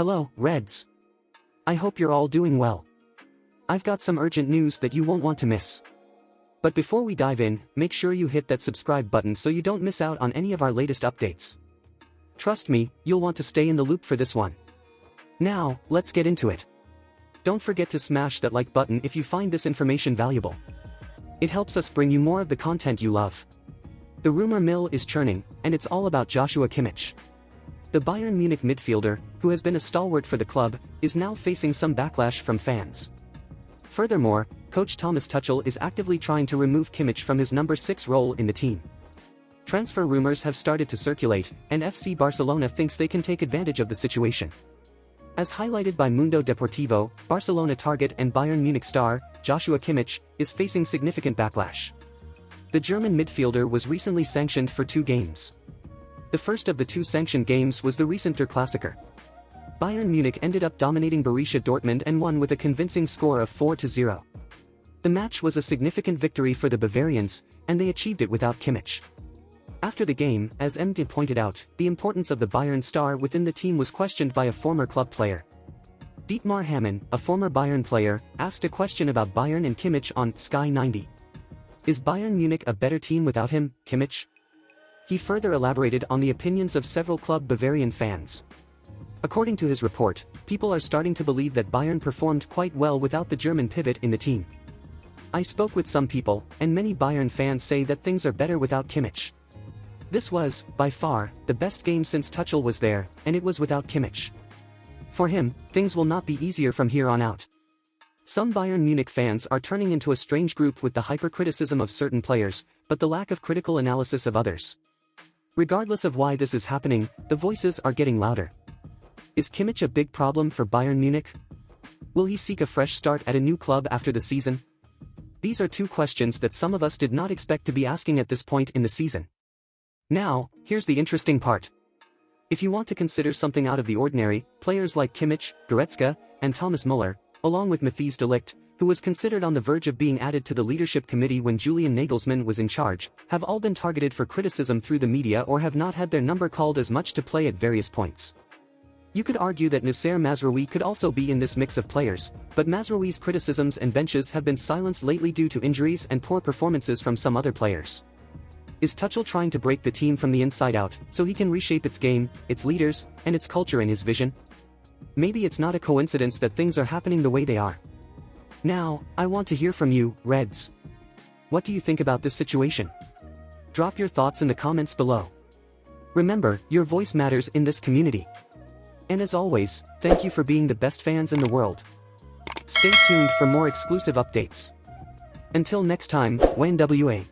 Hello, Reds. I hope you're all doing well. I've got some urgent news that you won't want to miss. But before we dive in, make sure you hit that subscribe button so you don't miss out on any of our latest updates. Trust me, you'll want to stay in the loop for this one. Now, let's get into it. Don't forget to smash that like button if you find this information valuable. It helps us bring you more of the content you love. The rumor mill is churning, and it's all about Joshua Kimmich. The Bayern Munich midfielder, who has been a stalwart for the club, is now facing some backlash from fans. Furthermore, coach Thomas Tuchel is actively trying to remove Kimmich from his number 6 role in the team. Transfer rumors have started to circulate, and FC Barcelona thinks they can take advantage of the situation. As highlighted by Mundo Deportivo, Barcelona target and Bayern Munich star, Joshua Kimmich, is facing significant backlash. The German midfielder was recently sanctioned for 2 games. The first of the 2 sanctioned games was the recent Der Klassiker. Bayern Munich ended up dominating Borussia Dortmund and won with a convincing score of 4-0. The match was a significant victory for the Bavarians, and they achieved it without Kimmich. After the game, as MD pointed out, the importance of the Bayern star within the team was questioned by a former club player. Dietmar Hamann, a former Bayern player, asked a question about Bayern and Kimmich on Sky 90. Is Bayern Munich a better team without him, Kimmich? He further elaborated on the opinions of several club Bavarian fans. According to his report, people are starting to believe that Bayern performed quite well without the German pivot in the team. I spoke with some people, and many Bayern fans say that things are better without Kimmich. This was, by far, the best game since Tuchel was there, and it was without Kimmich. For him, things will not be easier from here on out. Some Bayern Munich fans are turning into a strange group with the hypercriticism of certain players, but the lack of critical analysis of others. Regardless of why this is happening, the voices are getting louder. Is Kimmich a big problem for Bayern Munich? Will he seek a fresh start at a new club after the season? These are 2 questions that some of us did not expect to be asking at this point in the season. Now, here's the interesting part. If you want to consider something out of the ordinary, players like Kimmich, Goretzka, and Thomas Müller, along with Matthijs de Ligt, who was considered on the verge of being added to the leadership committee when Julian Nagelsmann was in charge, have all been targeted for criticism through the media or have not had their number called as much to play at various points. You could argue that Noussair Mazraoui could also be in this mix of players, but Mazraoui's criticisms and benches have been silenced lately due to injuries and poor performances from some other players. Is Tuchel trying to break the team from the inside out, so he can reshape its game, its leaders, and its culture in his vision? Maybe it's not a coincidence that things are happening the way they are. Now, I want to hear from you, Reds. What do you think about this situation? Drop your thoughts in the comments below. Remember, your voice matters in this community. And as always, thank you for being the best fans in the world. Stay tuned for more exclusive updates. Until next time, WNWA.